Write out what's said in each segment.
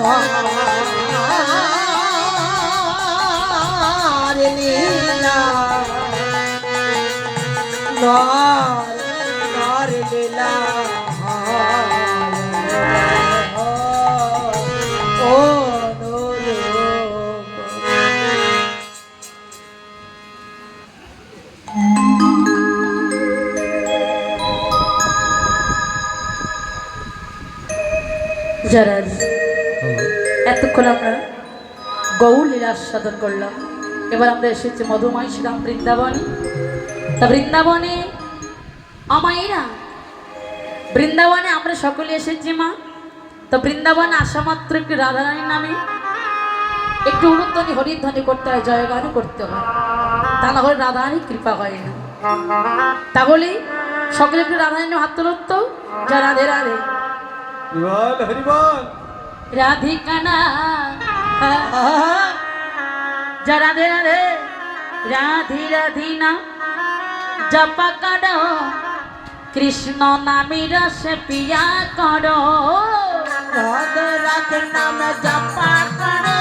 নর লীলা নর লীলা ও যারা এতক্ষণ আমরা গৌর লীলা আস্বাদন করলাম, এবার আমরা এসেছি মধুময় শ্রীরাম বৃন্দাবনে। তা বৃন্দাবনে আমায়েরা বৃন্দাবনে আমরা সকলে এসেছি মা। তো বৃন্দাবনে আসা মাত্র একটু রাধারানীর নামে একটু উলুধ্বনি হরিধ্বনি করতে হয়, জয়গান করতে হয়, তা না হলে রাধারানীর কৃপা হয় না। তাহলে সকলে একটু রাধারানীর হাত তুলুন তো। যা রাধে রাধে রাধিকানা যা রাধে রাধে রাধি রাধিনা জপা করো কৃষ্ণ নামি রস পিয়া করো রাধে রাধে নাম জপা করো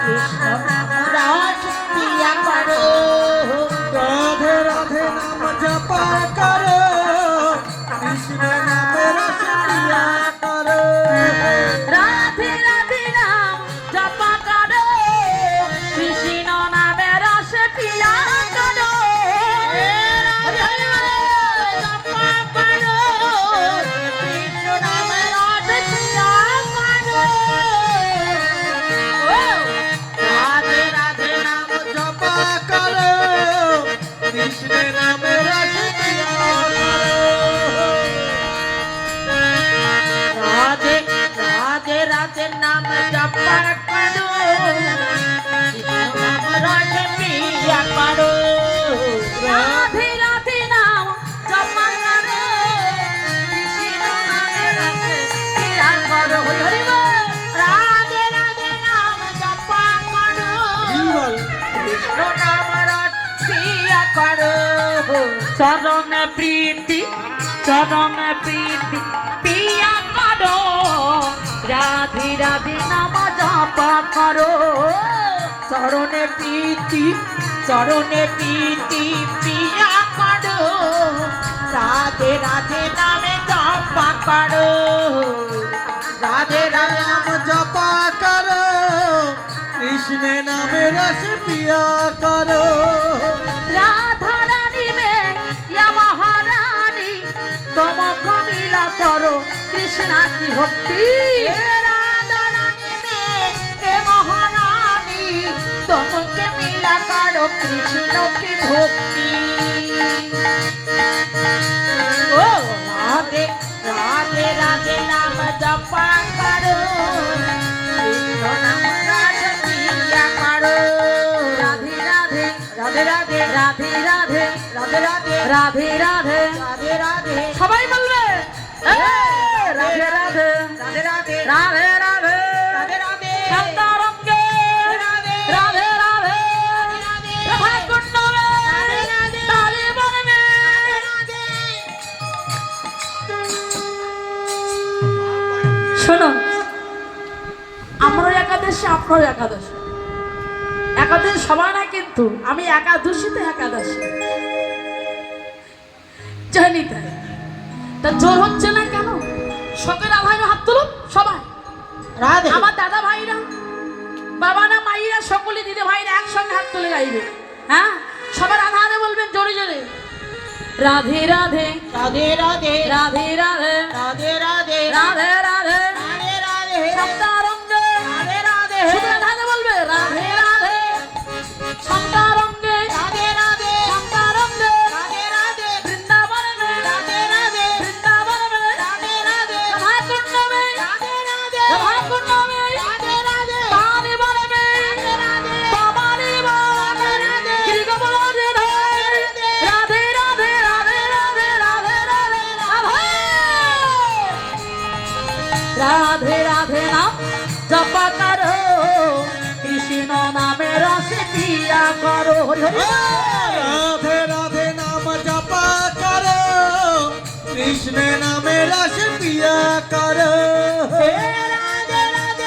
কৃষ্ণ রস পিয়া করো রাধে রাধে নাম জপা করো কৃষ্ণ নাম রস পিয়া করো রাধে রাধে নাম জপা করো কৃষ্ণ নামে রস পিয়া করো রাধে রাধে নাম জপা করো কৃষ্ণ নামে রস পিয়া করো হরি বল। রাধে রাধে নাম জপা করো কৃষ্ণ নামে রস পিয়া করো চরণ প্রীতি পিয়া করো রাধে রাধে নাম জপা করো চরণে প্রীতি পিয়া করো রাধে রাধে নামে জপা করো রাধে রাধে নাম জপা করো কৃষ্ণের নামে রস পিয়া করো রাধা রানী মে ইয়া মহারানী তোমাকে মিলা করো কৃষ্ণ কি ভক্তি রাধা রানী মে হে মহারানী তোমাকে মিলা করো কৃষ্ণ কি ভক্তি ও রাধে রাধে রাধে নাম জপা করো কৃষ্ণ নাম রস পিয়া করো রাধে রাধে রাধে রাধে রাধে রাধে রাধে রাধে রাধে রাধে রাধে রাধে সবাই বলবে রাধে রাধে রাধে রাধে রাধে রাধে রাধে রাধে শান্তারঙ্গে রাধে রাধে রাধে রাধা কুণ্ডলে তালি বনমে শোনো, আমারও একাদশী আপনারও একাদশী, একাদশী সবাই না, কিন্তু আমি একাদশীতে একাদশী জানি। তাই তা জোর হচ্ছে না কেন? সকলে রাধায় হাত তুলুন সবাই। রাধে আমার দাদা ভাইরা, বাবা না মাইরা, সকলে দিদি ভাইরা একসঙ্গে হাত তুলে গাইবে। হ্যাঁ, সবাই রাধা রাধে বলবেন জোরে জোরে। রাধে রাধে রাধে রাধে রাধে রাধে রাধে রাধে রাধে রাধে রাধে রাধে সন্তারঙ্গে রাধে রাধে শুধু রাধা রাধে বলবে। রাধে রাধে সন্তারঙ্গে রাধে রাধে সন্তারঙ্গে রাধে রাধে বৃন্দাবনে রাধে রাধে বৃন্দাবনে রাধে রাধে রাধাকুণ্ডমে রাধে রাধে রাধাকুণ্ডমে রাধে রাধে পানি বনমে পাবানি বন গিরিগোবর্ধনে রাধে রাধে রাধে রাধে রাধে রাধে রাধে রাধে নাম জপা করো কৃষ্ণ নামে রস পিয়া করো হরি হরি বল। রাধে রাধে নাম জপা করো কৃষ্ণ নামে রস পিয়া করো রাধে রাধে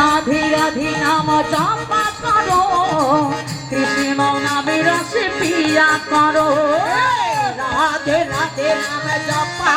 রাধে রাধে নাম জপা করো, কৃষ্ণ নামে রসে পিয়া করো। রাধে রাধে নাম জপা